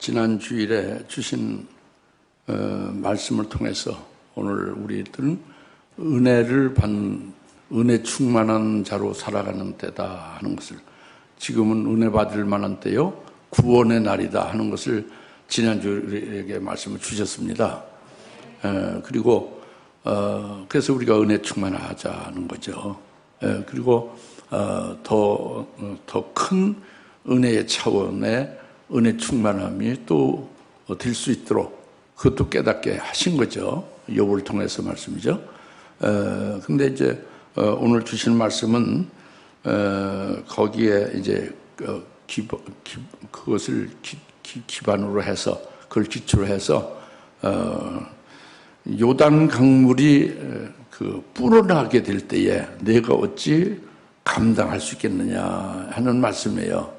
지난 주일에 주신 말씀을 통해서 오늘 우리들은 은혜를 받는, 은혜 충만한 자로 살아가는 때다 하는 것을, 지금은 은혜 받을 만한 때요 구원의 날이다 하는 것을 지난주에 말씀을 주셨습니다. 그리고 그래서 우리가 은혜 충만하자는 거죠. 그리고 더 큰 은혜의 차원의 은혜 충만함이 또 될 수 있도록 그것도 깨닫게 하신 거죠. 욥을 통해서 말씀이죠. 근데 이제 오늘 주신 말씀은 거기에 이제 그것을 기반으로 해서, 그걸 기초로 해서 요단 강물이 불어나게 될 때에 내가 어찌 감당할 수 있겠느냐 하는 말씀이에요.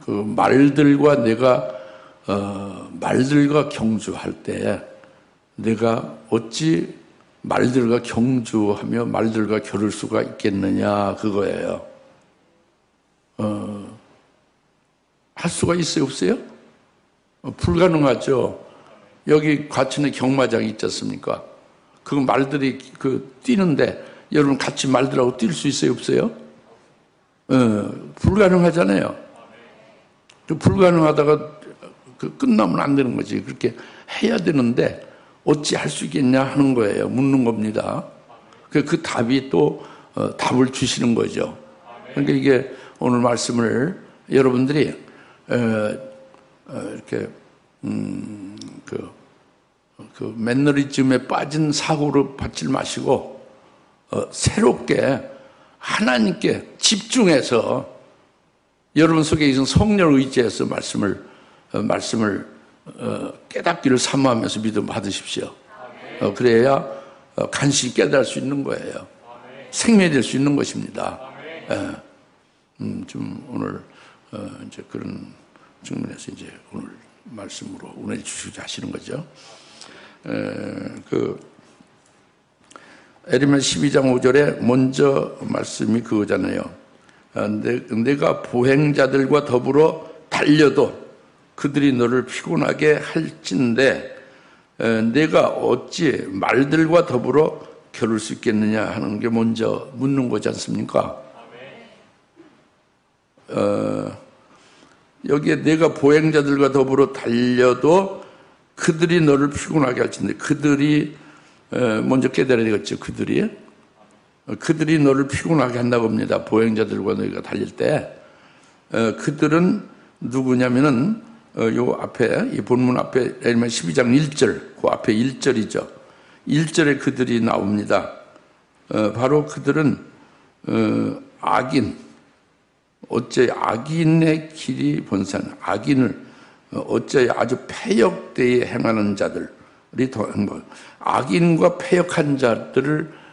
그 말들과 내가 말들과 경주할 때 내가 어찌 말들과 경주하며 말들과 겨룰 수가 있겠느냐, 그거예요. 할 수가 있어요, 없어요? 불가능하죠. 여기 과천에 경마장이 있지 않습니까? 그 말들이 뛰는데 여러분 같이 말들하고 뛸 수 있어요, 없어요? 불가능하잖아요. 불가능하다가 끝나면 안 되는 거지. 그렇게 해야 되는데 어찌 할 수 있겠냐 하는 거예요. 묻는 겁니다. 그 답이 또 답을 주시는 거죠. 그러니까 이게 오늘 말씀을 여러분들이 이렇게 그 매너리즘에 빠진 사고로 받지 마시고 새롭게 하나님께 집중해서 여러분 속에 있는 성령을 의지해서 말씀을 깨닫기를 사모하면서 믿음 받으십시오. 그래야 간신히 깨달을 수 있는 거예요. 생명이 될 수 있는 것입니다. 좀 오늘 이제 그런 측면에서 이제 오늘 말씀으로 은혜 주시고자 하시는 거죠. 에레미야 12장 5절에 먼저 말씀이 그거잖아요. 내가 보행자들과 더불어 달려도 그들이 너를 피곤하게 할진대 내가 어찌 말들과 더불어 겨룰 수 있겠느냐 하는 게 먼저 묻는 거지 않습니까? 여기에 내가 보행자들과 더불어 달려도 그들이 너를 피곤하게 할진대, 그들이 먼저 깨달아야 되겠죠. 그들이 너를 피곤하게 한다고 합니다. 보행자들과 너희가 달릴 때. 그들은 누구냐면은 요 앞에, 이 본문 앞에 에레미야 12장 1절, 그 앞에 1절이죠. 1절에 그들이 나옵니다. 바로 그들은 악인, 어째 악인의 길이 번산, 악인을 어째 아주 패역되이 행하는 자들이 더 행복, 악인과 패역한 자들을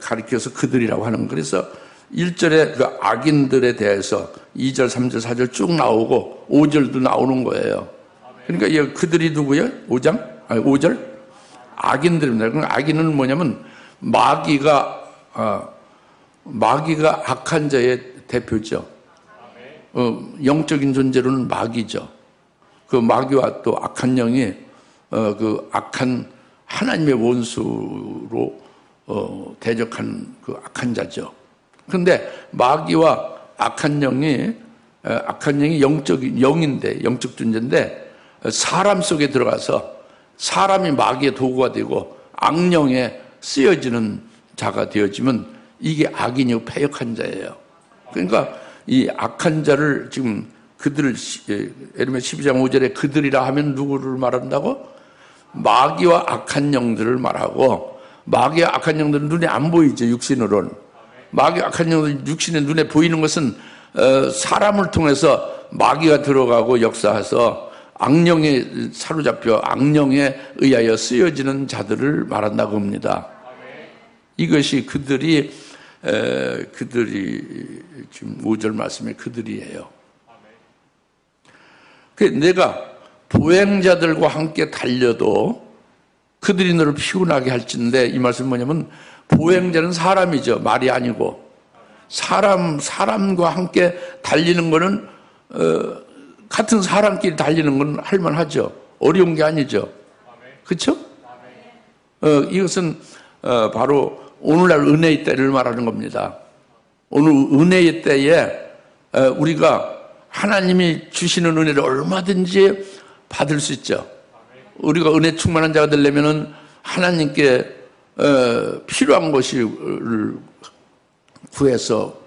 가리켜서 그들이라고 하는 거예요. 그래서 1절에 그 악인들에 대해서 2절, 3절, 4절 쭉 나오고 5절도 나오는 거예요. 그러니까 이 그들이 누구예요? 5절? 악인들입니다. 그럼 악인은 뭐냐면 마귀가 악한 자의 대표죠. 영적인 존재로는 마귀죠. 그 마귀와 또 악한 영이 그 악한 하나님의 원수로 대적한 그 악한 자죠. 그런데 마귀와 악한 영이 영적인 영인데, 영적 존재인데 사람 속에 들어가서 사람이 마귀의 도구가 되고 악령에 쓰여지는 자가 되어지면 이게 악인이고 패역한 자예요. 그러니까 이 악한 자를 지금 그들을 에레미야 12장 5절에 그들이라 하면 누구를 말한다고? 마귀와 악한 영들을 말하고, 마귀와 악한 영들은 눈에 안 보이죠, 육신으로는. 마귀와 악한 영들 육신에 눈에 보이는 것은 사람을 통해서 마귀가 들어가고 역사해서 악령에 사로잡혀 악령에 의하여 쓰여지는 자들을 말한다고 합니다. 이것이 그들이 지금 5절 말씀에 그들이에요. 내가 보행자들과 함께 달려도 그들이 너를 피곤하게 할진데, 이 말씀은 뭐냐면 보행자는 사람이죠. 말이 아니고. 사람과 함께 달리는 거는 같은 사람끼리 달리는 건 할만하죠. 어려운 게 아니죠. 그렇죠? 이것은 바로 오늘날 은혜의 때를 말하는 겁니다. 오늘 은혜의 때에 우리가 하나님이 주시는 은혜를 얼마든지 받을 수 있죠. 우리가 은혜 충만한 자가 되려면은 하나님께 필요한 것을 구해서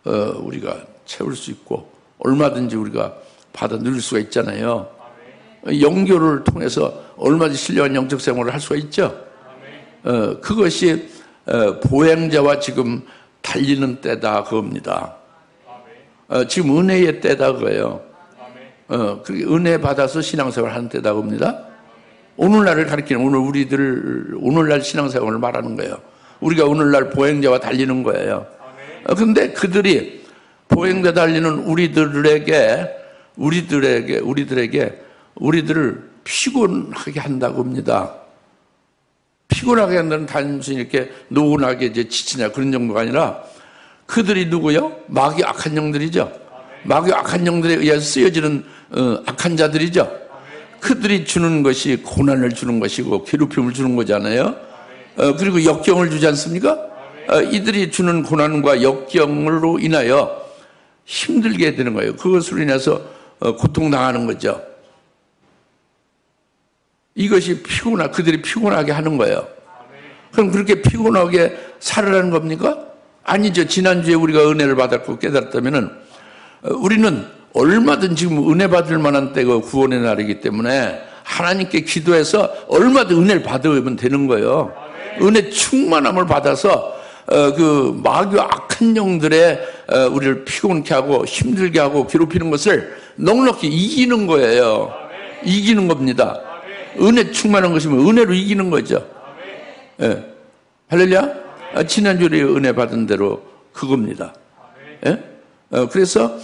우리가 채울 수 있고 얼마든지 우리가 받아 누릴 수가 있잖아요. 영교를 통해서 얼마든지 신령한 영적 생활을 할 수가 있죠. 그것이 보행자와 지금 달리는 때다 그겁니다. 지금 은혜의 때다 그거예요. 그렇게 은혜 받아서 신앙생활 하는 때다 그겁니다. 오늘날을 가리키는 오늘날 신앙생활을 말하는 거예요. 우리가 오늘날 보행자와 달리는 거예요. 그런데 그들이 보행자 달리는 우리들을 피곤하게 한다고 합니다. 피곤하게 한다는 단순히 이렇게 노곤하게 이제 지치냐 그런 정도가 아니라 그들이 누구요? 마귀 악한 영들이죠. 마귀 악한 영들에 의해서 쓰여지는 악한 자들이죠. 그들이 주는 것이 고난을 주는 것이고 괴롭힘을 주는 거잖아요. 그리고 역경을 주지 않습니까? 이들이 주는 고난과 역경으로 인하여 힘들게 되는 거예요. 그것으로 인해서 고통당하는 거죠. 이것이 그들이 피곤하게 하는 거예요. 그럼 그렇게 피곤하게 살으라는 겁니까? 아니죠. 지난주에 우리가 은혜를 받았고 깨달았다면은 우리는 얼마든 지금 은혜 받을 만한 때가 구원의 날이기 때문에 하나님께 기도해서 얼마든 은혜를 받으면 되는 거예요. 은혜 충만함을 받아서 그 마귀와 악한 영들의 우리를 피곤케 하고 힘들게 하고 괴롭히는 것을 넉넉히 이기는 거예요. 이기는 겁니다. 은혜 충만한 것이면 은혜로 이기는 거죠. 예. 할렐루야. 지난주에 은혜 받은 대로 그겁니다. 예? 그래서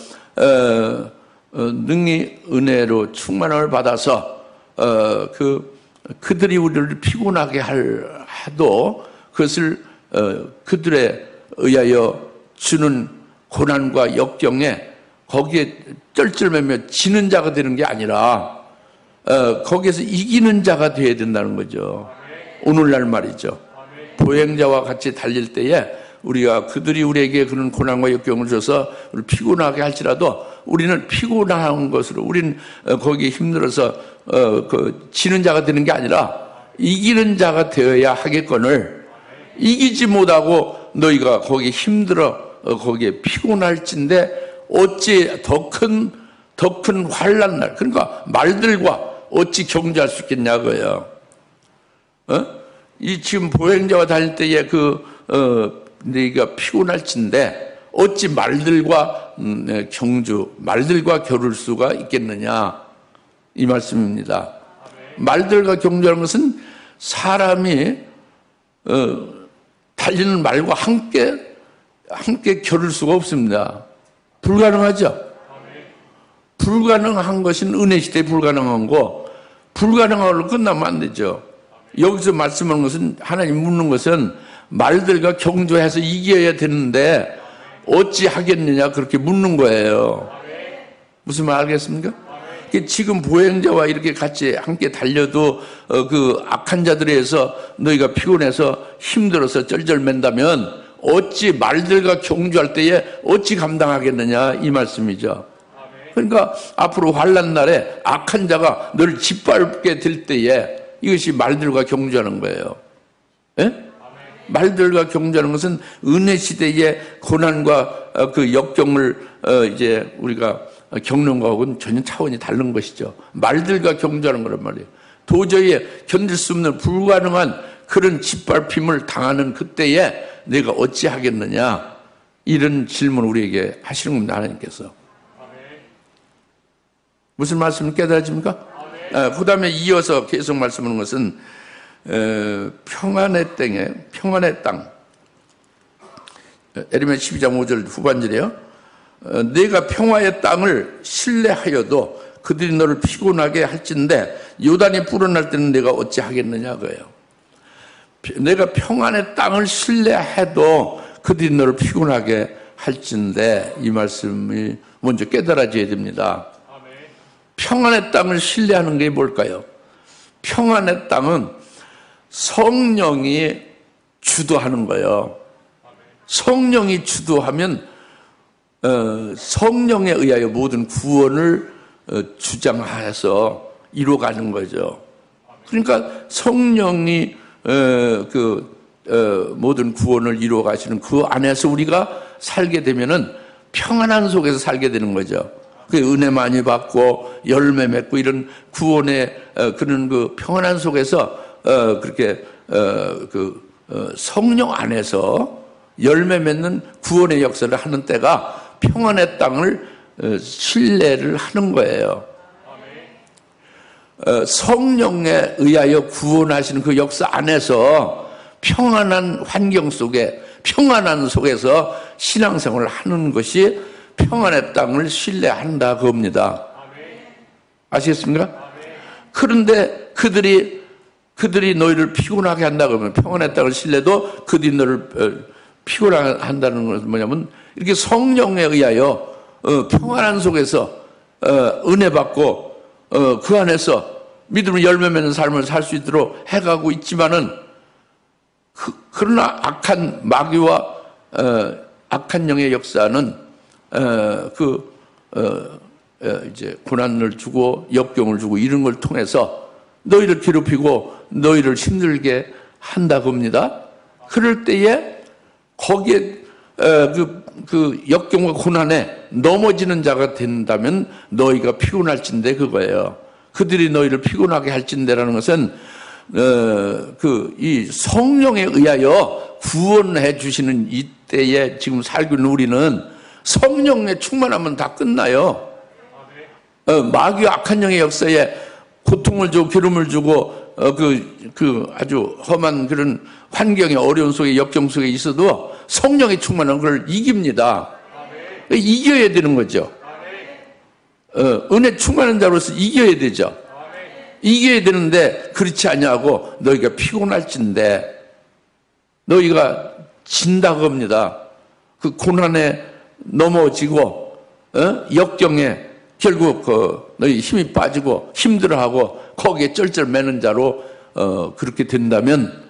능히 은혜로 충만함을 받아서 그들이 우리를 피곤하게 하도 그것을 그들에 의하여 주는 고난과 역경에 거기에 쩔쩔매며 지는 자가 되는 게 아니라 거기에서 이기는 자가 되어야 된다는 거죠. 오늘날 말이죠. 보행자와 같이 달릴 때에 우리가 그들이 우리에게 그런 고난과 역경을 줘서 피곤하게 할지라도 우리는 피곤한 것으로 우리는 거기에 힘들어서 지는 자가 되는 게 아니라 이기는 자가 되어야 하겠거늘 이기지 못하고 너희가 거기에 힘들어 거기에 피곤할진데 어찌 더 큰 환난 날 그러니까 말들과 어찌 경주할 수 있겠냐고요. 이 지금 보행자와 다닐 때에 너희가 피곤할진데 어찌 말들과 말들과 겨룰 수가 있겠느냐 이 말씀입니다. 말들과 경주하는 것은 사람이 달리는 말과 함께 겨룰 수가 없습니다. 불가능하죠. 불가능한 것은 은혜 시대에 불가능한 거, 불가능한 걸로 끝나면 안 되죠. 여기서 말씀하는 것은 하나님 묻는 것은 말들과 경주해서 이겨야 되는데 어찌 하겠느냐 그렇게 묻는 거예요. 무슨 말 알겠습니까? 지금 보행자와 이렇게 같이 함께 달려도 그 악한 자들에 의해서 너희가 피곤해서 힘들어서 쩔쩔맨다면 어찌 말들과 경주할 때에 어찌 감당하겠느냐 이 말씀이죠. 그러니까 앞으로 환난 날에 악한 자가 너를 짓밟게 될 때에 이것이 말들과 경주하는 거예요. 예? 말들과 경주하는 것은 은혜 시대의 고난과 그 역경을 이제 우리가 겪는 거하고는 전혀 차원이 다른 것이죠. 말들과 경주하는 거란 말이에요. 도저히 견딜 수 없는 불가능한 그런 짓밟힘을 당하는 그때에 내가 어찌 하겠느냐 이런 질문을 우리에게 하시는 겁니다. 하나님께서. 무슨 말씀을 깨달아집니까? 그 다음에 이어서 계속 말씀하는 것은 평안의 땅 에레미야 12장 5절 후반절이에요. 내가 평화의 땅을 신뢰하여도 그들이 너를 피곤하게 할진데 요단이 불어날 때는 내가 어찌 하겠느냐 그예요. 내가 평안의 땅을 신뢰해도 그들이 너를 피곤하게 할진데 이 말씀이 먼저 깨달아져야 됩니다. 평안의 땅을 신뢰하는 게 뭘까요? 평안의 땅은 성령이 주도하는 거예요. 성령이 주도하면 성령에 의하여 모든 구원을 주장해서 이루어가는 거죠. 그러니까 성령이 모든 구원을 이루어가시는 그 안에서 우리가 살게 되면은 평안한 속에서 살게 되는 거죠. 그 은혜 많이 받고 열매 맺고 이런 구원의 그런 그 평안한 속에서 그렇게 성령 안에서 열매 맺는 구원의 역사를 하는 때가 평안의 땅을 신뢰를 하는 거예요. 성령에 의하여 구원하시는 그 역사 안에서 평안한 환경 속에 평안한 속에서 신앙생활을 하는 것이 평안의 땅을 신뢰한다 그겁니다. 아시겠습니까? 그런데 그들이 너희를 피곤하게 한다 그러면 평안의 땅을 신뢰도 그들이 너를 피곤하게 한다는 것은 뭐냐면 이렇게 성령에 의하여 평안한 속에서 은혜 받고 그 안에서 믿음을 열매 맺는 삶을 살 수 있도록 해가고 있지만은 그러나 악한 마귀와 악한 영의 역사는 이제 고난을 주고 역경을 주고 이런 걸 통해서 너희를 괴롭히고 너희를 힘들게 한다 겁니다. 그럴 때에 거기에 그 역경과 고난에 넘어지는 자가 된다면 너희가 피곤할진대 그거예요. 그들이 너희를 피곤하게 할진대라는 것은 이 성령에 의하여 구원해 주시는 이때에 지금 살고 있는 우리는 성령에 충만하면 다 끝나요. 마귀와 악한 영의 역사에 고통을 주고 괴로움을 주고 아주 험한 그런 환경의 어려운 속에 역경 속에 있어도 성령이 충만한 걸 이깁니다. 이겨야 되는 거죠. 은혜 충만한 자로서 이겨야 되죠. 이겨야 되는데 그렇지 아니하고 너희가 피곤할진데 너희가 진다고 합니다. 그 고난에 넘어지고 역경에 결국 너희 힘이 빠지고 힘들어하고 거기에 쩔쩔 매는 자로 그렇게 된다면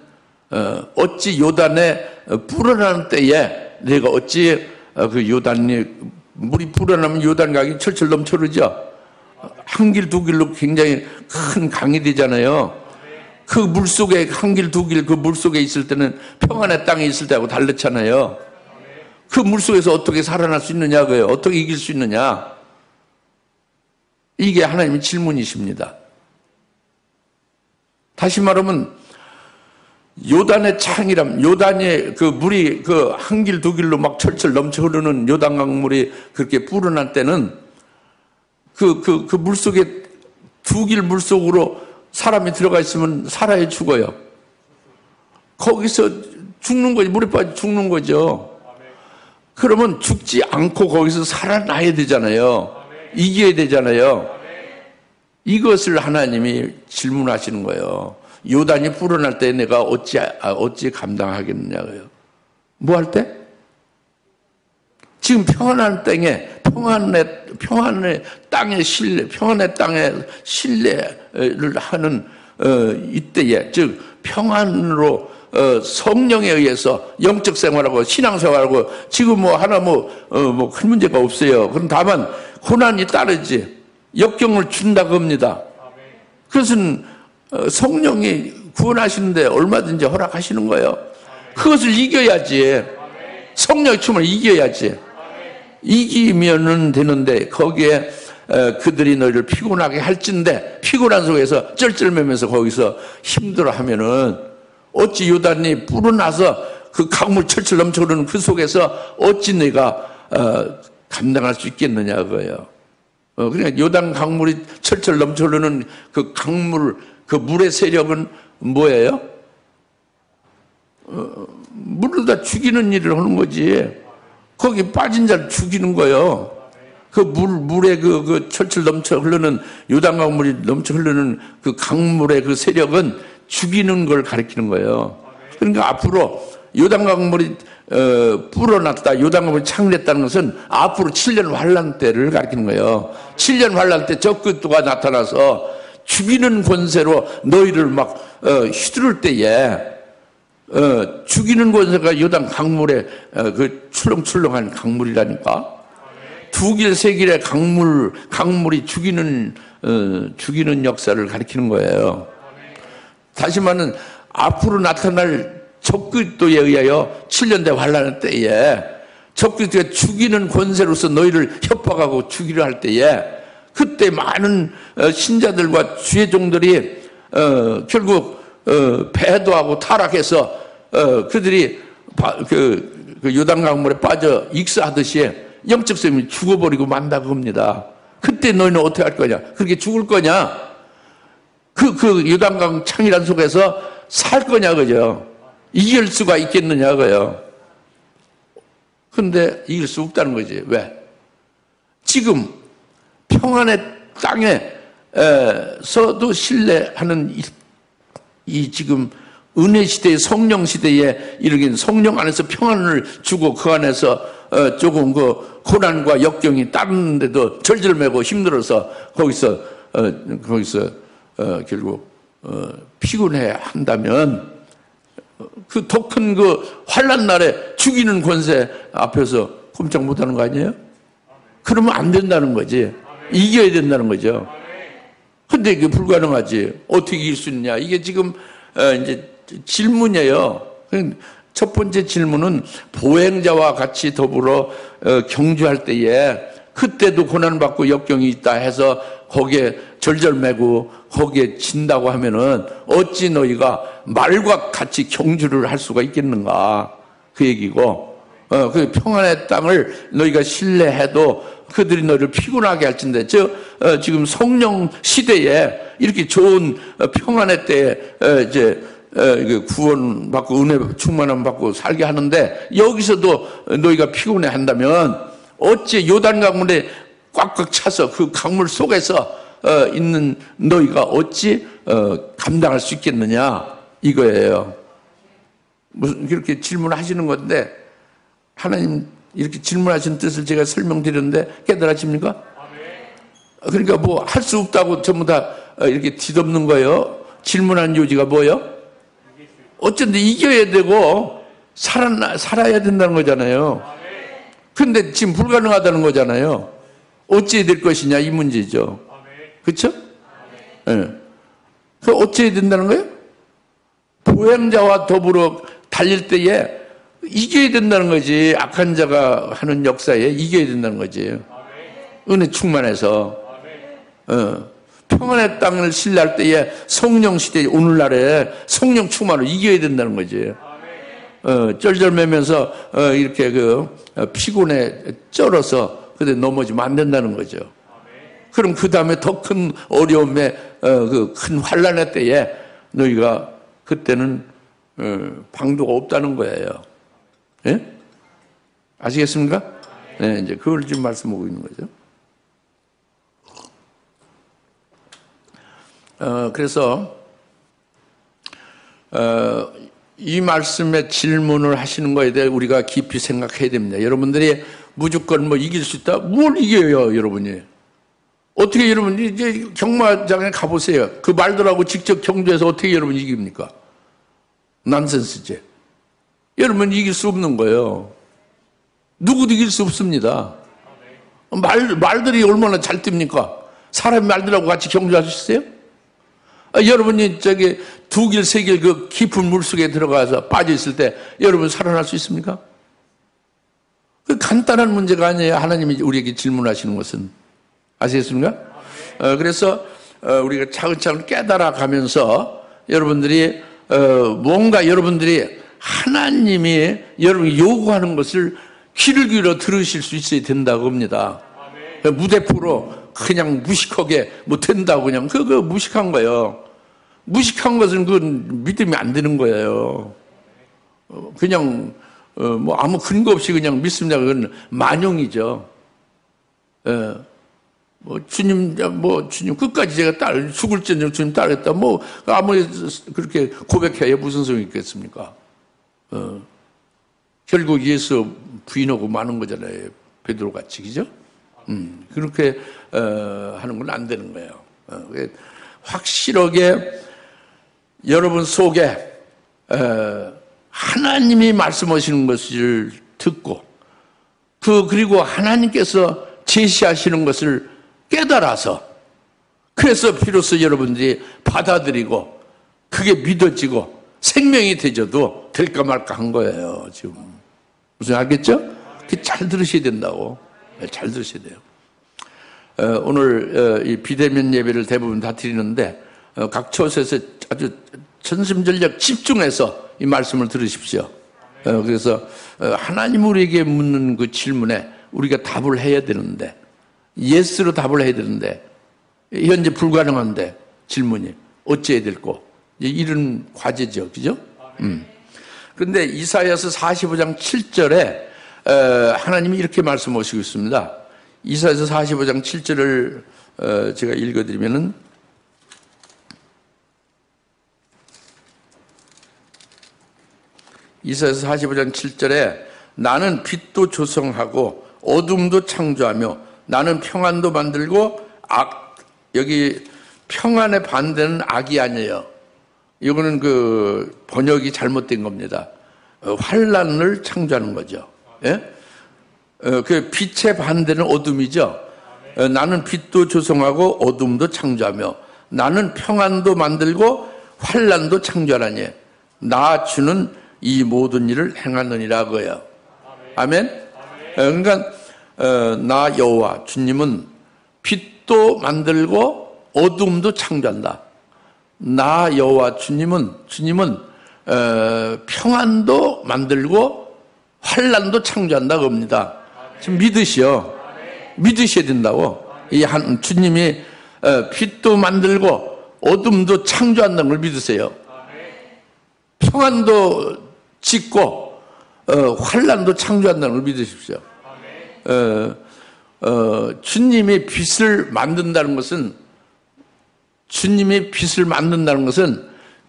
어찌 요단에 불어나는 때에 내가 어찌 그 요단이 물이 불어나면 요단강이 철철 넘쳐르죠. 한 길 두 길로 굉장히 큰 강이 되잖아요. 그 물속에 한 길 두 길 그 물속에 있을 때는 평안의 땅에 있을 때하고 다르잖아요. 그 물속에서 어떻게 살아날 수 있느냐고요. 어떻게 이길 수 있느냐. 이게 하나님의 질문이십니다. 다시 말하면 요단의 창이라면 요단의 그 물이 그 한 길 두 길로 막 철철 넘쳐 흐르는 요단강 물이 그렇게 불어날 때는 그 물속에 두 길 물속으로 사람이 들어가 있으면 살아야 죽어요. 거기서 죽는 거지. 물에 빠져 죽는 거죠. 그러면 죽지 않고 거기서 살아나야 되잖아요. 이겨야 되잖아요. 이것을 하나님이 질문하시는 거예요. 요단이 불어날 때 내가 어찌 감당하겠느냐고요. 뭐 할 때? 지금 평안한 땅에 평안의 땅에 신뢰를 하는 이때에 즉 평안으로 성령에 의해서 영적 생활하고 신앙 생활하고 지금 큰 문제가 없어요. 그럼 다만 고난이 따르지 역경을 준다고 합니다. 그것은 성령이 구원하시는데 얼마든지 허락하시는 거예요. 그것을 이겨야지. 성령의 춤을 이겨야지. 이기면은 되는데 거기에 그들이 너희를 피곤하게 할진데 피곤한 속에서 쩔쩔매면서 거기서 힘들어하면은 어찌 요단이 불어나서 그 강물 철철 넘쳐 흐르는 그 속에서 어찌 내가 감당할 수 있겠느냐 그거예요. 그러니까 요단 강물이 철철 넘쳐 흐르는 그 강물 그 물의 세력은 뭐예요? 물을 다 죽이는 일을 하는 거지. 거기 빠진 자를 죽이는 거예요. 그 물에 그 철철 넘쳐 흐르는 요단강 물이 넘쳐 흐르는 그 강물의 그 세력은 죽이는 걸 가리키는 거예요. 그러니까 앞으로 요단강물이 불어났다, 요단강물이 창냈다는 것은 앞으로 7년 환란 때를 가리키는 거예요. 7년 환란 때 적그리스도가 나타나서 죽이는 권세로 너희를 막 휘두를 때에 죽이는 권세가 요단 강물에 그 출렁출렁한 강물이라니까. 두 길, 세 길의 강물이 죽이는 역사를 가리키는 거예요. 다시 말하면 앞으로 나타날 적그리스도에 의하여 7년대 환란의 때에 적그리스도가 죽이는 권세로서 너희를 협박하고 죽이려 할 때에 그때 많은 신자들과 주의 종들이 결국 배도하고 타락해서 그들이 그 요단강물에 빠져 익사하듯이 영적 생명이 죽어버리고 만다 그겁니다. 그때 너희는 어떻게 할 거냐? 그렇게 죽을 거냐? 그 요단강 창이란 속에서 살 거냐 그죠? 이길 수가 있겠느냐 그요? 근데 이길 수 없다는 거지. 왜? 지금 평안의 땅에서도 신뢰하는 이 지금 은혜 시대의 성령 시대에 이르긴 성령 안에서 평안을 주고 그 안에서 조금 그 고난과 역경이 따르는데도 절절매고 힘들어서 거기서 결국 피곤해 한다면 그 더 큰 그 환란 날에 죽이는 권세 앞에서 꼼짝 못하는 거 아니에요? 그러면 안 된다는 거지. 이겨야 된다는 거죠. 근데 이게 불가능하지. 어떻게 이길 수 있느냐? 이게 지금 이제 질문이에요. 첫 번째 질문은 보행자와 같이 더불어 경주할 때에 그때도 고난받고 역경이 있다 해서 거기에 절절매고 거기에 진다고 하면은 어찌 너희가 말과 같이 경주를 할 수가 있겠는가 그 얘기고 그 평안의 땅을 너희가 신뢰해도 그들이 너희를 피곤하게 할진데 지금 성령 시대에 이렇게 좋은 평안의 때에 이제 구원받고 은혜 충만함 받고 살게 하는데 여기서도 너희가 피곤해 한다면 어찌 요단 강물에 꽉꽉 차서 그 강물 속에서 있는 너희가 어찌 감당할 수 있겠느냐 이거예요. 무슨 그렇게 질문하시는 건데 하나님 이렇게 질문하신 뜻을 제가 설명드렸는데 깨달아집니까? 그러니까 뭐 할 수 없다고 전부 다 이렇게 뒤덮는 거예요. 질문한 요지가 뭐예요? 어쨌든 이겨야 되고 살아야 된다는 거잖아요. 근데 지금 불가능하다는 거잖아요. 어찌해야 될 것이냐 이 문제죠. 그렇죠? 네. 그 어찌해야 된다는 거예요? 보행자와 더불어 달릴 때에 이겨야 된다는 거지. 악한 자가 하는 역사에 이겨야 된다는 거지. 은혜 충만해서 평안의 땅을 신뢰할 때에 성령 시대 오늘날에 성령 충만으로 이겨야 된다는 거지. 쩔쩔매면서 이렇게 피곤에 쩔어서 그때 넘어지면 안 된다는 거죠. 그럼 그 다음에 더 큰 어려움에 그 큰 환란의 때에 너희가 그때는 방도가 없다는 거예요. 예? 아시겠습니까? 네, 이제 그걸 지금 말씀하고 있는 거죠. 그래서 이 말씀에 질문을 하시는 거에 대해 우리가 깊이 생각해야 됩니다. 여러분들이 무조건 뭐 이길 수 있다? 뭘 이겨요, 여러분이? 어떻게 여러분이 이제 경마장에 가보세요. 그 말들하고 직접 경주해서 어떻게 여러분이 이깁니까? 난센스지. 여러분 이길 수 없는 거예요. 누구도 이길 수 없습니다. 말들이 얼마나 잘 뜁니까? 사람 말들하고 같이 경주하셨어요? 여러분이 두 길, 세 길 그 깊은 물속에 들어가서 빠져있을 때 여러분 살아날 수 있습니까? 그 간단한 문제가 아니에요. 하나님이 우리에게 질문하시는 것은. 아시겠습니까? 그래서 우리가 차근차근 깨달아 가면서 여러분들이 뭔가 여러분들이 하나님이 여러분이 요구하는 것을 귀를 기울여 들으실 수 있어야 된다고 합니다. 무대포로 그냥 무식하게 뭐 된다고 그냥 그거 무식한 거예요. 무식한 것은 그건 믿음이 안 되는 거예요. 그냥 뭐 아무 근거 없이 그냥 믿습니다. 그건 만용이죠. 뭐 주님 끝까지 제가 죽을 전쟁 주님 따르겠다. 뭐 아무리 그렇게 고백해야 무슨 소용이 있겠습니까? 결국 예수 부인하고 마는 거잖아요. 베드로 같이, 그죠? 그렇게 하는 건 안 되는 거예요. 확실하게 여러분 속에 하나님이 말씀하시는 것을 듣고 그리고 하나님께서 제시하시는 것을 깨달아서 그래서 비로소 여러분들이 받아들이고 그게 믿어지고 생명이 되져도 될까 말까 한 거예요. 지금 무슨 알겠죠? 잘 들으셔야 된다고. 잘 들으셔야 돼요. 오늘 이 비대면 예배를 대부분 다 드리는데 각 처소에서 아주 전심전력 집중해서 이 말씀을 들으십시오. 그래서 하나님 우리에게 묻는 그 질문에 우리가 답을 해야 되는데 예스로 답을 해야 되는데 현재 불가능한데 질문이 어찌해야 될고 이런 과제죠. 그죠? 그런데 이사야서 45장 7절에 하나님이 이렇게 말씀하시고 있습니다. 이사야서 45장 7절을 제가 읽어드리면은 이사야서 45장 7절에 나는 빛도 조성하고 어둠도 창조하며 나는 평안도 만들고 여기 평안의 반대는 악이 아니에요. 이거는 그 번역이 잘못된 겁니다. 환란을 창조하는 거죠. 예? 그 빛의 반대는 어둠이죠. 나는 빛도 조성하고 어둠도 창조하며 나는 평안도 만들고 환란도 창조하라니 나 주는 이 모든 일을 행하느니라고요. 아멘. 그러니까 나 여호와 주님은 빛도 만들고 어둠도 창조한다. 나 여호와 주님은 평안도 만들고 환란도 창조한다 겁니다. 지금 믿으셔야 된다고. 이 주님이 빛도 만들고 어둠도 창조한다는 걸 믿으세요. 평안도 짓고 환란도 창조한다는 걸 믿으십시오. 주님이 빛을 만든다는 것은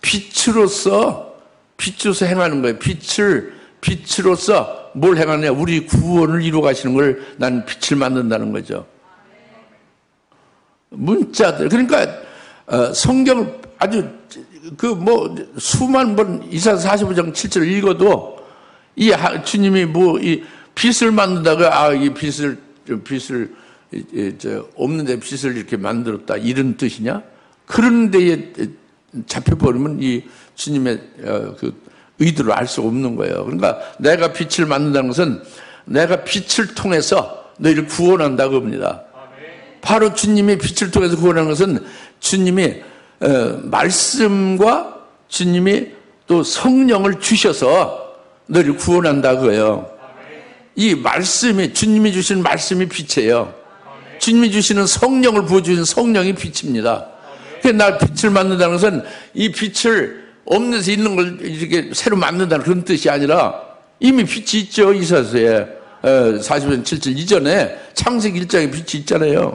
빛으로서 행하는 거예요. 빛으로서 뭘 행하느냐? 우리 구원을 이루어 가시는 걸 나는 빛을 만든다는 거죠. 문자들 그러니까 성경을 아주 수만 번 이사야서 45장 7절을 읽어도 이 주님이 이 빛을 만든다고 이 빛을 없는데 빛을 이렇게 만들었다 이런 뜻이냐? 그런 데에 잡혀버리면 이 주님의 그 의도를 알 수 없는 거예요. 그러니까 내가 빛을 만든다는 것은 내가 빛을 통해서 너희를 구원한다고 합니다. 바로 주님이 빛을 통해서 구원하는 것은 주님이 말씀과 주님이 또 성령을 주셔서 너희를 구원한다고요. 이 말씀이 주님이 주시는 말씀이 빛이에요. 주님이 주시는 성령을 부어주신 성령이 빛입니다. 그래서 나 빛을 만든다는 것은 이 빛을 없는 데서 있는 걸 이렇게 새로 만든다는 그런 뜻이 아니라 이미 빛이 있죠. 이사야서에 40년 7절 이전에 창세기 1장에 빛이 있잖아요.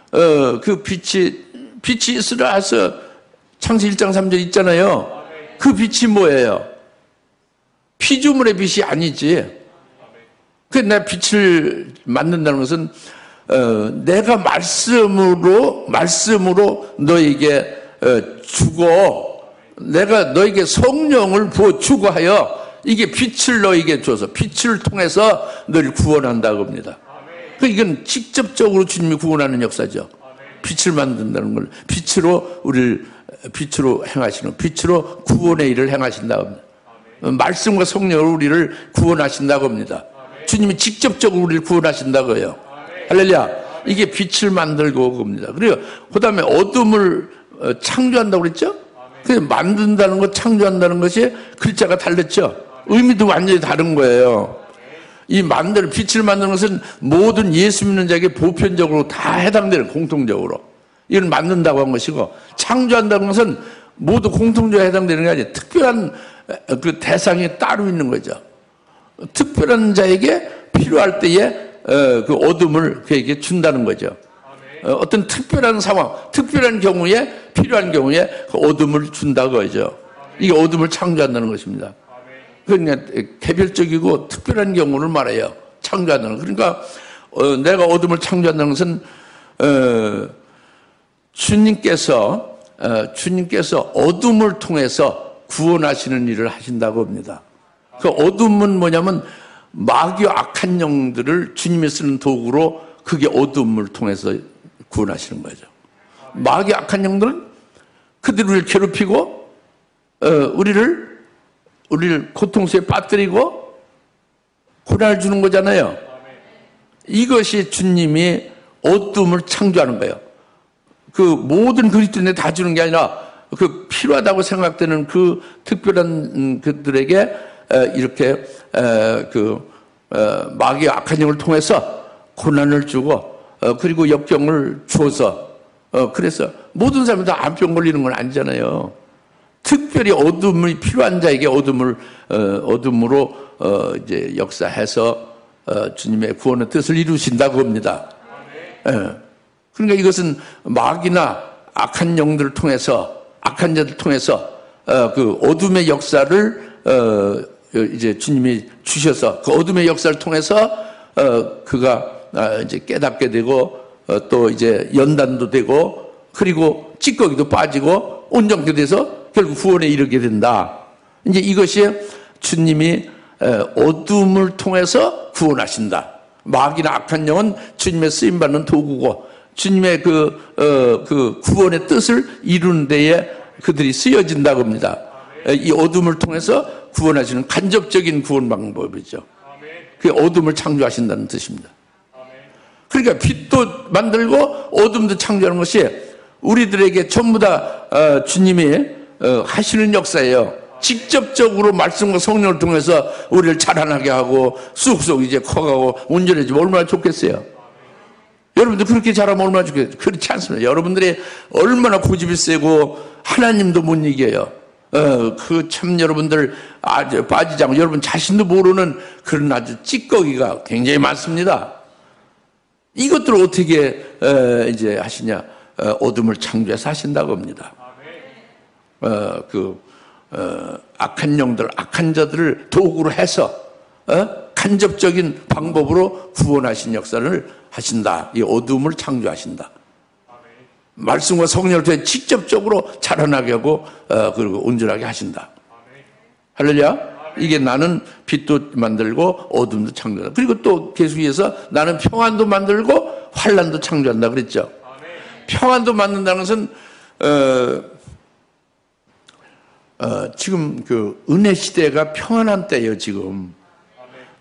그 빛이 있으라 해서 창세기 1장 3절 있잖아요. 그 빛이 뭐예요? 피조물의 빛이 아니지. 그 내 빛을 만든다는 것은 내가 말씀으로 너에게 주고 내가 너에게 성령을 부어 주고 하여 이게 빛을 너에게 줘서 빛을 통해서 너를 구원한다고 합니다. 이건 직접적으로 주님이 구원하는 역사죠. 빛을 만든다는 걸 빛으로 우리를 빛으로 행하시는 빛으로 구원의 일을 행하신다고 합니다. 말씀과 성령으로 우리를 구원하신다고 합니다. 주님이 직접적으로 우리를 구원하신다고 해요. 할렐루야. 이게 빛을 만들고 겁니다. 그리고 그 다음에 어둠을 창조한다고 그랬죠? 그 만든다는 것, 창조한다는 것이 글자가 달랐죠? 의미도 완전히 다른 거예요. 이 빛을 만드는 것은 모든 예수 믿는 자에게 보편적으로 다 해당되는 공통적으로. 이건 만든다고 한 것이고, 창조한다는 것은 모두 공통적으로 해당되는 게 아니라 특별한 그 대상이 따로 있는 거죠. 특별한 자에게 필요할 때에 그 어둠을 그에게 준다는 거죠. 어떤 특별한 상황, 특별한 경우에 필요한 경우에 그 어둠을 준다고 하죠. 이게 어둠을 창조한다는 것입니다. 그러니까 개별적이고 특별한 경우를 말해요. 창조한다는. 그러니까 내가 어둠을 창조한다는 것은 주님께서 어둠을 통해서 구원하시는 일을 하신다고 합니다. 그 어둠은 뭐냐면 마귀와 악한 영들을 주님이 쓰는 도구로 그게 어둠을 통해서 구원하시는 거죠. 마귀 악한 영들은 그들을 우리를 괴롭히고 우리를 고통 속에 빠뜨리고 고난을 주는 거잖아요. 이것이 주님이 어둠을 창조하는 거예요. 그 모든 그리스도인에 다 주는 게 아니라 그 필요하다고 생각되는 그 특별한 그들에게 이렇게 마귀의 악한 영을 통해서 고난을 주고 그리고 역경을 주어서 그래서 모든 사람이 다 암병 걸리는 건 아니잖아요. 특별히 어둠이 필요한 자에게 어둠으로 이제 역사해서 주님의 구원의 뜻을 이루신다고 합니다. 그러니까 이것은 마귀나 악한 영들을 통해서 악한 자들 통해서 그 어둠의 역사를 이제 주님이 주셔서 그 어둠의 역사를 통해서 그가 이제 깨닫게 되고 또 이제 연단도 되고 그리고 찌꺼기도 빠지고 온전케 돼서 결국 구원에 이르게 된다. 이제 이것이 주님이 어둠을 통해서 구원하신다. 마귀나 악한 영은 주님의 쓰임받는 도구고 주님의 그 구원의 뜻을 이루는 데에 그들이 쓰여진다고 합니다. 이 어둠을 통해서 구원하시는 간접적인 구원 방법이죠. 그게 어둠을 창조하신다는 뜻입니다. 그러니까 빛도 만들고 어둠도 창조하는 것이 우리들에게 전부 다 주님이 하시는 역사예요. 직접적으로 말씀과 성령을 통해서 우리를 자라나게 하고 쑥쑥 이제 커가고 온전해지면 얼마나 좋겠어요. 여러분들 그렇게 자라면 얼마나 좋겠어요. 그렇지 않습니다. 여러분들이 얼마나 고집이 세고 하나님도 못 이겨요. 그 참 여러분들 아주 빠지지 않고 여러분 자신도 모르는 그런 아주 찌꺼기가 굉장히 많습니다. 이것들을 어떻게 이제 하시냐? 어둠을 창조해서 하신다고 합니다. 악한 영들, 악한 자들을 도구로 해서 간접적인 방법으로 구원하신 역사를 하신다. 이 어둠을 창조하신다. 말씀과 성령을 통해 직접적으로 자라나게 하고 그리고 온전하게 하신다. 할렐루야. 이게 나는 빛도 만들고 어둠도 창조한다. 그리고 또 계속해서 나는 평안도 만들고 환난도 창조한다 그랬죠. 평안도 만든다는 것은 지금 그 은혜 시대가 평안한 때예요. 지금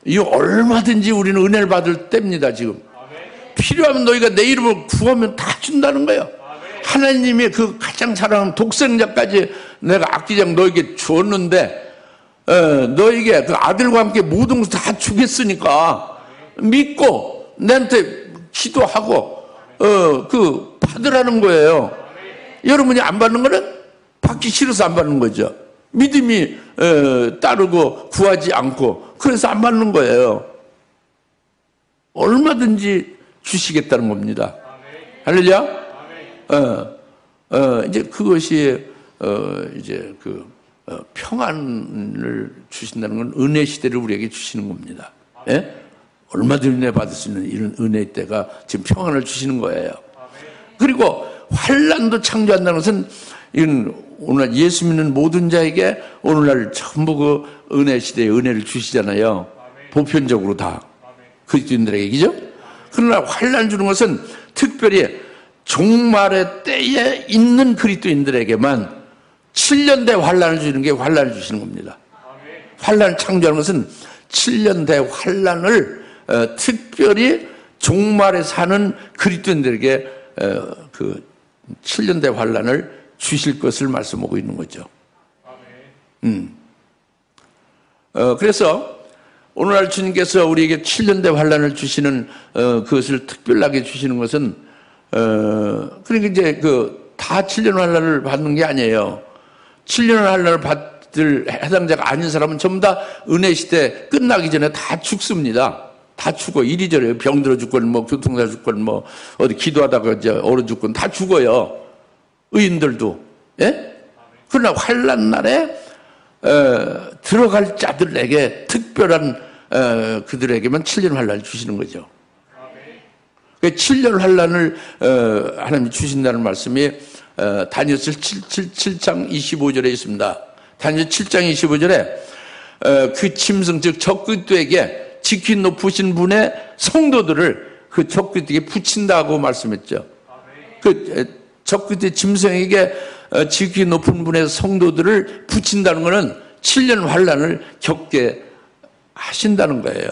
이 얼마든지 우리는 은혜를 받을 때입니다. 지금 필요하면 너희가 내 이름을 구하면 다 준다는 거예요. 하나님의 그 가장 사랑하는 독생자까지 내가 아끼지 않고 너에게 주었는데 너에게 그 아들과 함께 모든 것을 다 주겠으니까 믿고 내한테 기도하고 그 받으라는 거예요. 여러분이 안 받는 거는 받기 싫어서 안 받는 거죠. 믿음이 따르고 구하지 않고 그래서 안 받는 거예요. 얼마든지 주시겠다는 겁니다. 할렐루야. 이제 그것이 이제 평안을 주신다는 건 은혜 시대를 우리에게 주시는 겁니다. 예? 얼마든지 은혜 받을 수 있는 이런 은혜의 때가 지금 평안을 주시는 거예요. 그리고 환난도 창조한다는 것은 이런 오늘날 예수 믿는 모든 자에게 오늘날 전부 그 은혜 시대에 은혜를 주시잖아요. 보편적으로 다 그리스도인들에게, 그죠? 그러나 환난 주는 것은 특별히 종말의 때에 있는 그리스도인들에게만 7년 대 환난을 주는 게 환난을 주시는 겁니다. 환난을 창조하는 것은 7년 대 환난을 특별히 종말에 사는 그리스도인들에게 그 7년 대 환난을 주실 것을 말씀하고 있는 거죠. 그래서 오늘날 주님께서 우리에게 7년 대 환난을 주시는 그것을 특별하게 주시는 것은 그러니까 이제 다 7년 환난을 받는 게 아니에요. 7년 환난을 받을 해당자가 아닌 사람은 전부 다 은혜 시대 끝나기 전에 다 죽습니다. 다 죽어. 이리저리 병 들어 죽건 뭐 교통사 죽건 뭐 어디 기도하다가 이제 얼어 죽건 다 죽어요. 의인들도. 예? 그러나 환난 날에 들어갈 자들에게 특별한 그들에게만 7년 환란을 주시는 거죠. 그 7년 환란을 하나님이 주신다는 말씀이 다니엘서 7장 25절에 있습니다. 다니엘 7장 25절에 그 짐승 즉 적그리스도에게 지키 높으신 분의 성도들을 그 적그리스도에게 붙인다고 말씀했죠. 그 적그리스도의 짐승에게 지키 높은 분의 성도들을 붙인다는 것은 7년 환란을 겪게 하신다는 거예요.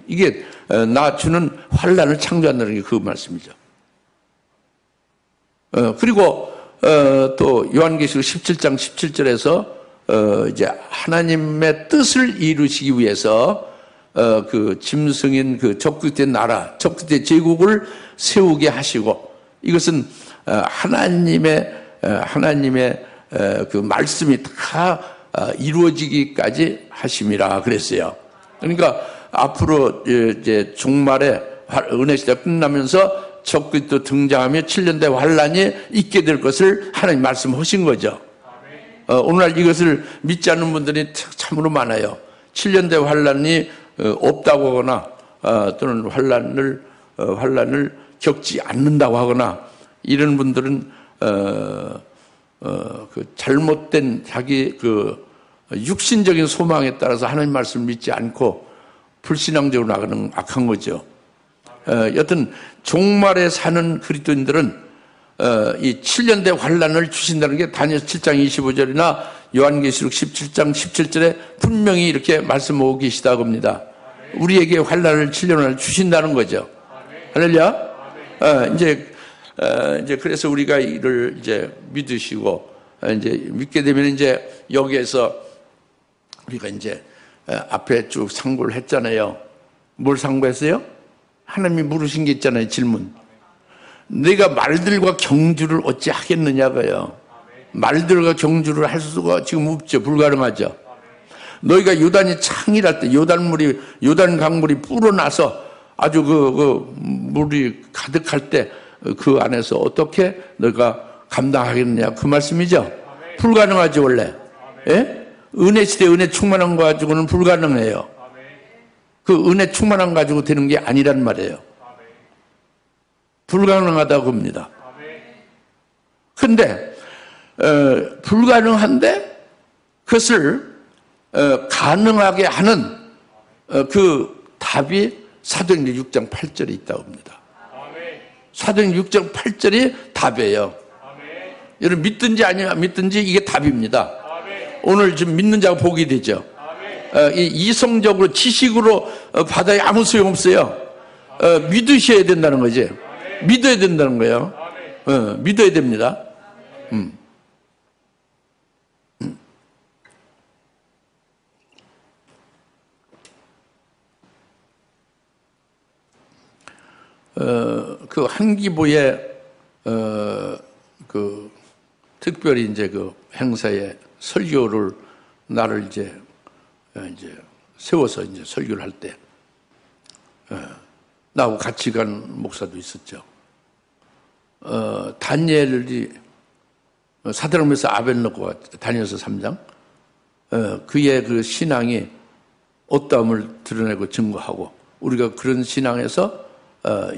이게 나 주는 환란을 창조한다는 게 그 말씀이죠. 그리고 또 요한계시록 17장 17절에서 이제 하나님의 뜻을 이루시기 위해서 그 짐승인 그 적그리스도의 나라, 적그리스도의 제국을 세우게 하시고 이것은 하나님의 그 말씀이 다 이루어지기까지 하심이라 그랬어요. 그러니까 앞으로 이제 종말에 은혜 시대가 끝나면서 적그리스도 등장하며 7년대 환란이 있게 될 것을 하나님 말씀하신 거죠. 오늘날 이것을 믿지 않는 분들이 참으로 많아요. 7년대 환란이 없다고 하거나 또는 환란을 겪지 않는다고 하거나 이런 분들은 그 잘못된 자기 그 육신적인 소망에 따라서 하나님 말씀을 믿지 않고 불신앙적으로 나가는 악한 거죠. 여튼 종말에 사는 그리스도인들은 이 7년대 환란을 주신다는 게 다니엘서 7장 25절이나 요한계시록 17장 17절에 분명히 이렇게 말씀하고 계시다고 합니다. 우리에게 환란을 7년을 주신다는 거죠. 할렐루야. 이제 그래서 우리가 이를 이제 믿으시고 이제 믿게 되면 이제 여기에서 우리가 이제 앞에 쭉 상고를 했잖아요. 뭘 상고했어요? 하나님이 물으신 게 있잖아요. 질문. 네가 말들과 경주를 어찌 하겠느냐고요. 말들과 경주를 할 수가 지금 없죠. 불가능하죠. 너희가 요단이 창일할 때 요단 강물이 불어나서 아주 그 물이 가득할 때 그 안에서 어떻게 너희가 감당하겠느냐 그 말씀이죠. 불가능하죠 원래. 예? 은혜 시대 은혜 충만한 거 가지고는 불가능해요. 그 은혜 충만한 거 가지고 되는 게 아니란 말이에요. 불가능하다고 봅니다. 그런데 불가능한데 그것을 가능하게 하는 그 답이 사도행전 6장 8절에 있다고 봅니다. 사도행전 6장 8절이 답이에요. 여러분 믿든지 아니면 믿든지 이게 답입니다. 오늘 지금 믿는 자가 복이 되죠. 이성적으로 지식으로 받아야 아무 소용없어요. 믿으셔야 된다는 거지. 믿어야 된다는 거예요. 믿어야 됩니다. 그 한기부의 그 특별히 이제 그 행사에 설교를 나를 이제 세워서 이제 설교를 할 때 나하고 같이 간 목사도 있었죠. 다니엘이 사대로면서 아벨노고가 다니엘서 3장 그의 그 신앙이 어떠함을 드러내고 증거하고 우리가 그런 신앙에서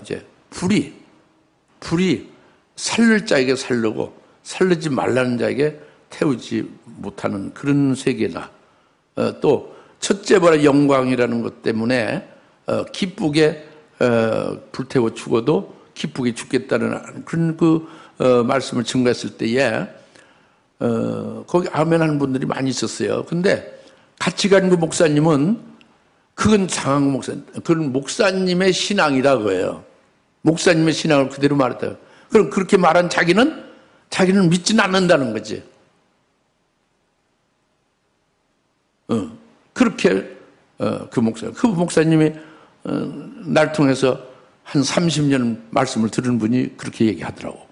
이제 불이 살릴 자에게 살르고 살리지 말라는 자에게 태우지 못하는 그런 세계나 또 첫째보다 영광이라는 것 때문에 기쁘게 불태워 죽어도 기쁘게 죽겠다는 그런 그 말씀을 증거했을 때에 거기 아멘하는 분들이 많이 있었어요. 근데 같이 간 그 목사님은 그건 상황 목사님, 그건 목사님의 신앙이라고 해요. 목사님의 신앙을 그대로 말했다. 그럼 그렇게 말한 자기는 믿지는 않는다는 거지. 그렇게 그 목사님이 날 통해서 한 30년 말씀을 들은 분이 그렇게 얘기하더라고.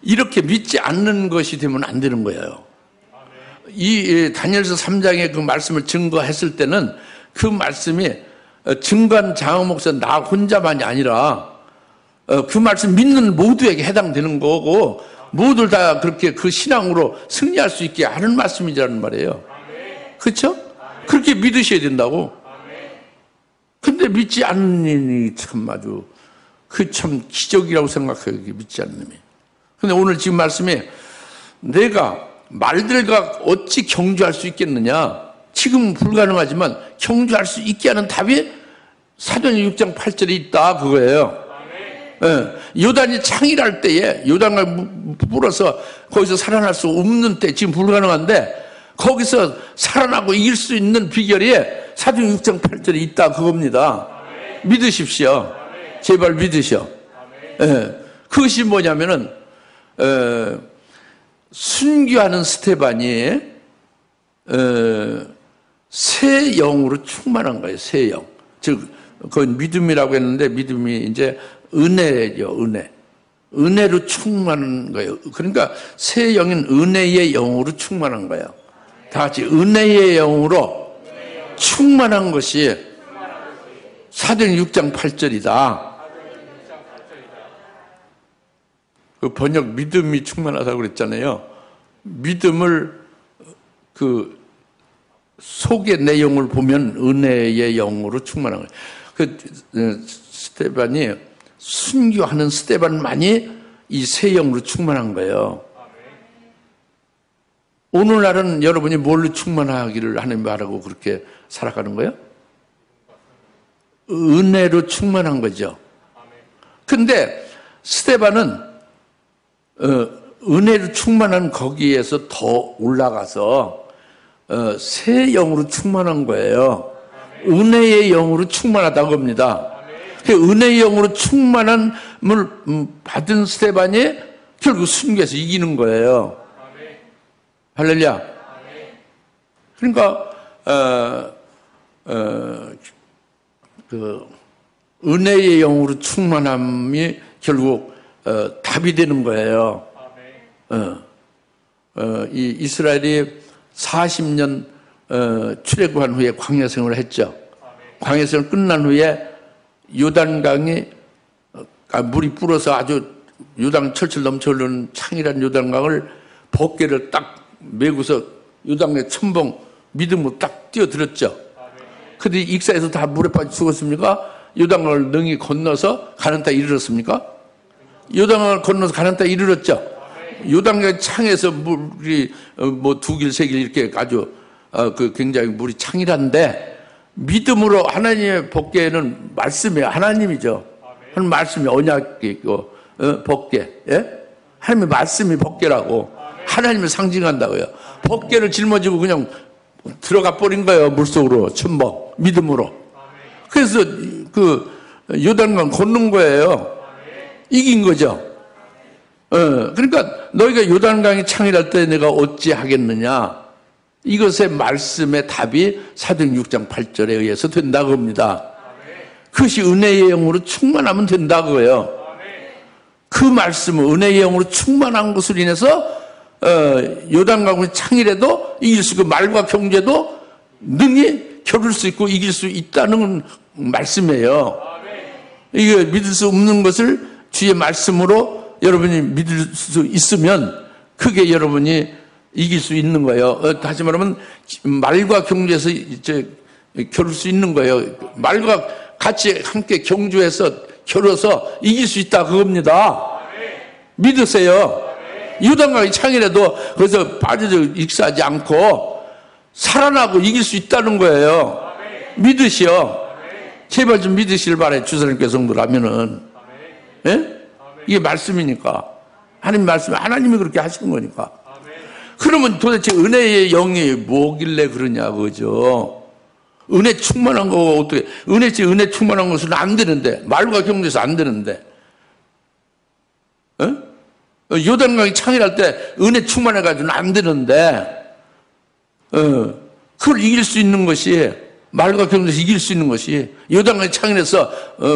이렇게 믿지 않는 것이 되면 안 되는 거예요. 이 다니엘서 3장의 그 말씀을 증거했을 때는 그 말씀이 증거한 장흥 목사 나 혼자만이 아니라 그 말씀 믿는 모두에게 해당되는 거고 모두 다 그렇게 그 신앙으로 승리할 수 있게 하는 말씀이라는 말이에요. 그렇죠? 그렇게 믿으셔야 된다고. 근데 믿지 않는 일이 참 아주 그 참 기적이라고 생각해요. 믿지 않는 놈이. 근데 오늘 지금 말씀에 내가 말들과 어찌 경주할 수 있겠느냐? 지금 불가능하지만 경주할 수 있게 하는 답이 사도행전 6장 8절에 있다 그거예요. 예, 요단이 창일할 때에 요단을 물어서 거기서 살아날 수 없는 때 지금 불가능한데 거기서 살아나고 이길 수 있는 비결이 사도행전 6장 8절에 있다 그겁니다. 믿으십시오. 제발 믿으셔. 예, 그것이 뭐냐면은 순교하는 스테반이 새 영으로 충만한 거예요. 새 영. 즉 그건 믿음이라고 했는데 믿음이 이제 은혜죠. 은혜로 충만한 거예요. 그러니까 새 영인 은혜의 영으로 충만한 거예요. 다 같이 은혜의 영으로 충만한 것이 사도행전 6장 8절이다. 그 번역 믿음이 충만하다고 그랬잖아요. 믿음을 그 속의 내용을 보면 은혜의 영으로 충만한 거예요. 그 스테반이 순교하는 스테반만이 이 새 영으로 충만한 거예요. 오늘날은 여러분이 뭘로 충만하기를 하나님 말하고 그렇게 살아가는 거예요? 은혜로 충만한 거죠. 근데 스테반은 은혜로 충만한 거기에서 더 올라가서 새 영으로 충만한 거예요. 은혜의 영으로 충만하다고 합니다. 은혜의 영으로 충만함을 받은 스테반이 결국 순교해서 이기는 거예요. 할렐루야. 그러니까 그 은혜의 영으로 충만함이 결국 답이 되는 거예요. 이 이스라엘이 40년 출애굽한 후에 광야 생활을 했죠. 광야 생활 끝난 후에 요단강이 물이 불어서 아주 요단 철철 넘쳐 흐르는 창이란 요단강을 법궤를 딱 메고서 요단강에 첨벙 믿음으로 딱 뛰어들었죠. 근데 익사에서 다 물에 빠져 죽었습니까? 요단강을 능히 건너서 가나안 땅에 이르렀습니까? 요단강을 건너서 가나안 땅에 이르렀죠. 요단강 창에서 물이 뭐 2길 3길 이렇게 아주 그 굉장히 물이 창이란데 믿음으로 하나님의 법궤는 말씀이에요. 하나님이죠. 하나님 말씀이 언약이 있고 법궤. 예? 하나님의 말씀이 법궤라고. 하나님을 상징한다고요. 법궤를 짊어지고 그냥 들어가 버린 거예요. 물속으로 첨벙 믿음으로. 그래서 그 요단강 걷는 거예요. 이긴 거죠. 그러니까 너희가 요단강이 창이랄 때 내가 어찌 하겠느냐. 이것의 말씀의 답이 사도행전 6장 8절에 의해서 된다고 합니다. 그것이 은혜의 영으로 충만하면 된다고요. 그 말씀은 은혜의 영으로 충만한 것으로 인해서 요단강의 창이라도 이길 수 있고 말과 경제도 능히 겨룰 수 있고 이길 수 있다는 말씀이에요. 이게 믿을 수 없는 것을 주의 말씀으로 여러분이 믿을 수 있으면 그게 여러분이 이길 수 있는 거예요. 다시 말하면 말과 경주에서 이제 겨룰 수 있는 거예요. 말과 같이 함께 경주해서 겨뤄서 이길 수 있다 그겁니다. 믿으세요. 요단강이 창이라도 거기서 빠져서 익사하지 않고 살아나고 이길 수 있다는 거예요. 믿으시오. 제발 좀 믿으시길 바래. 주사님께 성도라면은. 예? 이게 말씀이니까. 하나님 말씀이 하나님이 그렇게 하시는 거니까. 그러면 도대체 은혜의 영이 뭐길래 그러냐 그죠? 은혜 충만한 거 어떻게 은혜 충만한 것은 안 되는데 말과 경제에서 안 되는데 요단강이 창이랄 때 은혜 충만해가지고는 안 되는데 그걸 이길 수 있는 것이 말과 경제에서 이길 수 있는 것이 요단강이 창이라서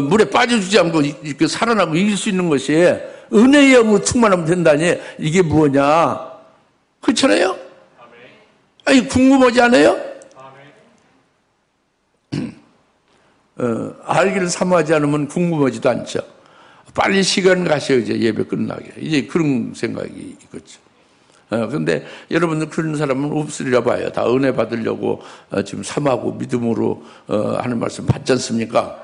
물에 빠져주지 않고 이렇게 살아나고 이길 수 있는 것이 은혜의 영으로 충만하면 된다니 이게 뭐냐? 그렇잖아요? 아니, 궁금하지 않아요? 알기를 사모하지 않으면 궁금하지도 않죠. 빨리 시간 가셔야죠. 예배 끝나게. 이제 그런 생각이 있겠죠. 그런데 여러분들 그런 사람은 없으리라 봐요. 다 은혜 받으려고 지금 삼하고 믿음으로 하는 말씀 받지 않습니까?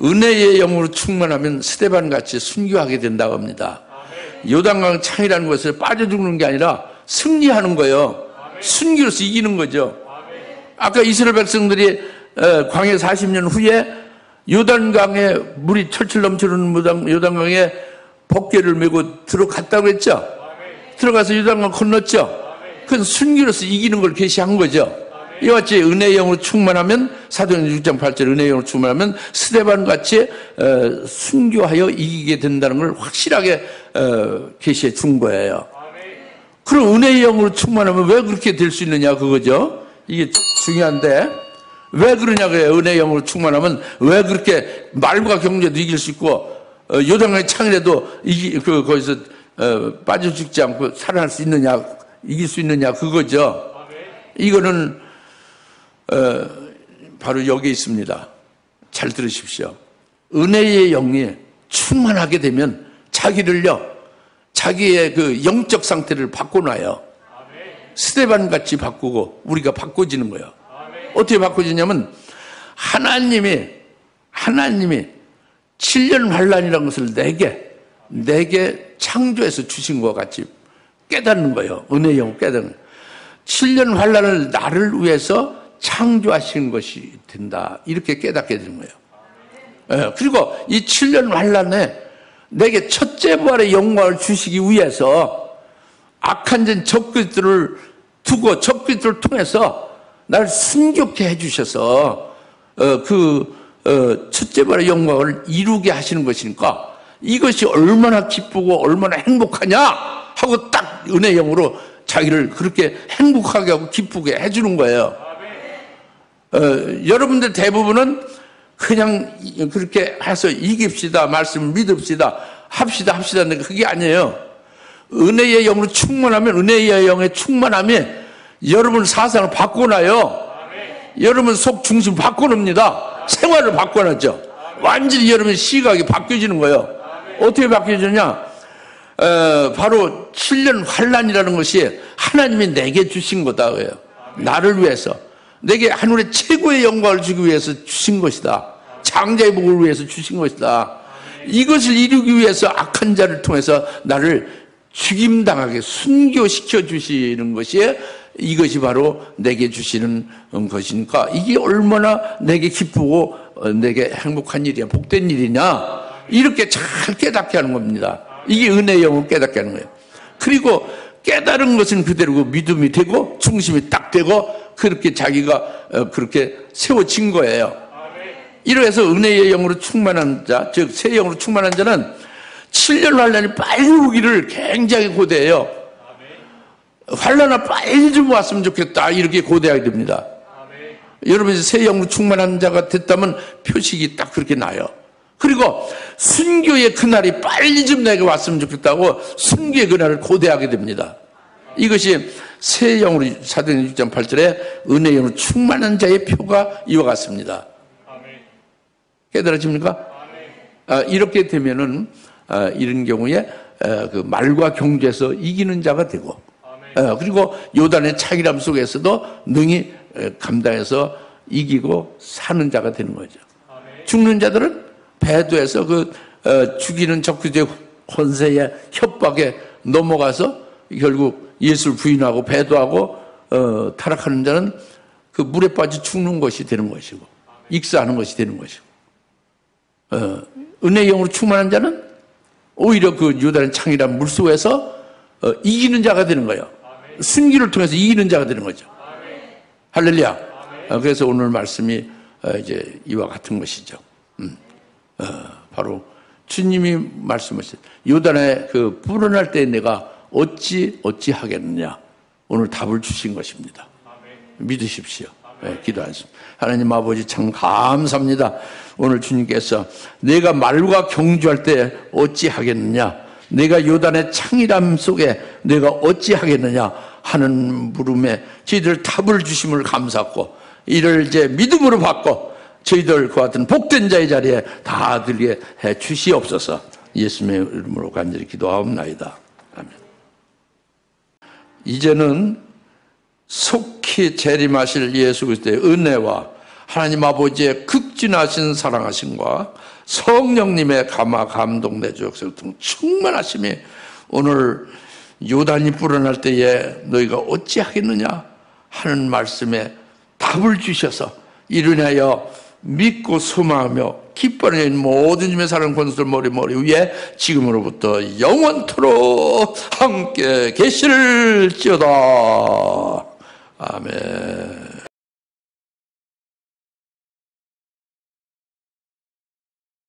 은혜의 영으로 충만하면 스데반 같이 순교하게 된다고 합니다. 요단강 창이라는 것을 빠져 죽는 게 아니라 승리하는 거예요. 순교로서 이기는 거죠. 아까 이스라엘 백성들이 광야 40년 후에 요단강에 물이 철철 넘치는 요단강에 법궤를 메고 들어갔다고 했죠. 들어가서 요단강 건넜죠. 그건 순교로서 이기는 걸 계시한 거죠. 이와 같이 은혜의 영으로 충만하면 사도행전 6장 8절 은혜의 영으로 충만하면 스데반같이 순교하여 이기게 된다는 걸 확실하게 계시해 준 거예요. 그럼 은혜의 영으로 충만하면 왜 그렇게 될 수 있느냐 그거죠. 이게 중요한데 왜 그러냐고요. 은혜의 영으로 충만하면 왜 그렇게 말과 경제도 이길 수 있고 요단강의 창이라도 거기서 빠져 죽지 않고 살아날 수 있느냐 이길 수 있느냐 그거죠. 이거는 바로 여기 있습니다. 잘 들으십시오. 은혜의 영이 충만하게 되면 자기의 그 영적 상태를 바꿔놔요. 스데반같이 바꾸고 우리가 바꿔지는 거예요. 어떻게 바꿔지냐면 하나님이 7년 환란이라는 것을 내게 창조해서 주신 것 같이 깨닫는 거예요. 은혜의 영을 깨닫는 거예요. 7년 환란을 나를 위해서 창조하신 것이 된다. 이렇게 깨닫게 되는 거예요. 그리고 이 7년 환란에 내게 첫째 부활의 영광을 주시기 위해서 악한 적그리스도를 두고 적그리스도를 통해서 나를 순교케 해주셔서 첫째 부활의 영광을 이루게 하시는 것이니까 이것이 얼마나 기쁘고 얼마나 행복하냐 하고 딱 은혜의 영으로 자기를 그렇게 행복하게 하고 기쁘게 해주는 거예요. 여러분들 대부분은 그냥 그렇게 해서 이깁시다, 말씀을 믿읍시다, 합시다. 근데 그게 아니에요. 은혜의 영으로 충만하면 은혜의 영의 충만함이 여러분 사상을 바꿔놔요. 여러분 속 중심 바꿔놓습니다. 생활을 바꿔놨죠. 완전히 여러분 시각이 바뀌어지는 거예요. 어떻게 바뀌어지냐? 바로 7년 환란이라는 것이 하나님이 내게 주신 거다. 나를 위해서. 내게 하늘의 최고의 영광을 주기 위해서 주신 것이다. 장자의 복을 위해서 주신 것이다. 이것을 이루기 위해서 악한 자를 통해서 나를 죽임당하게 순교시켜 주시는 것이 이것이 바로 내게 주시는 것이니까 이게 얼마나 내게 기쁘고 내게 행복한 일이야, 복된 일이냐 이렇게 잘 깨닫게 하는 겁니다. 이게 은혜의 영을 깨닫게 하는 거예요. 그리고 깨달은 것은 그대로고 믿음이 되고 중심이 딱 되고 그렇게 자기가 그렇게 세워진 거예요. 이래서 은혜의 영으로 충만한 자, 즉 새 영으로 충만한 자는 7년 환란이 빨리 오기를 굉장히 고대해요. 환란아 빨리 좀 왔으면 좋겠다 이렇게 고대하게 됩니다. 여러분이 새 영으로 충만한 자가 됐다면 표식이 딱 그렇게 나요. 그리고 순교의 그날이 빨리 좀 내게 왔으면 좋겠다고 순교의 그날을 고대하게 됩니다. 이것이 새 영으로 사도행전 6장 8절에 은혜의 영으로 충만한 자의 표가 이와 같습니다. 깨달아집니까? 이렇게 되면은 이런 경우에 그 말과 경주에서 이기는 자가 되고 그리고 요단의 차기람 속에서도 능히 감당해서 이기고 사는 자가 되는 거죠. 죽는 자들은 배도에서 그 죽이는 적그리스도의 권세의 협박에 넘어가서 결국 예수를 부인하고 배도하고 타락하는 자는 그 물에 빠져 죽는 것이 되는 것이고 익사하는 것이 되는 것이고 은혜의 영으로 충만한 자는 오히려 그 요단의 창이란 물속에서 이기는 자가 되는 거예요. 순기를 통해서 이기는 자가 되는 거죠. 할렐루야. 그래서 오늘 말씀이 이제 이와 같은 것이죠. 바로 주님이 말씀하신 요단에 그 불어날 때 내가 어찌 하겠느냐 오늘 답을 주신 것입니다. 믿으십시오. 네, 기도하겠습니다. 하나님 아버지 참 감사합니다. 오늘 주님께서 내가 말과 경주할 때 어찌 하겠느냐 내가 요단의 창이람 속에 내가 어찌 하겠느냐 하는 물음에 저희들 답을 주심을 감사하고 이를 이제 믿음으로 받고 저희들 그 같은 복된 자의 자리에 다 들게 해 주시옵소서. 예수님의 이름으로 간절히 기도하옵나이다. 아멘. 이제는 속히 재림하실 예수 그리스도의 은혜와 하나님 아버지의 극진하신 사랑하심과 성령님의 감화 감동 내주 역사 등 충만하심이 오늘 요단이 불어날 때에 너희가 어찌하겠느냐 하는 말씀에 답을 주셔서 이로 인하여 믿고 소망하며 기뻐하는 모든 주님의 사랑 권수들 머리 위에 지금으로부터 영원토록 함께 계실지어다. 아멘.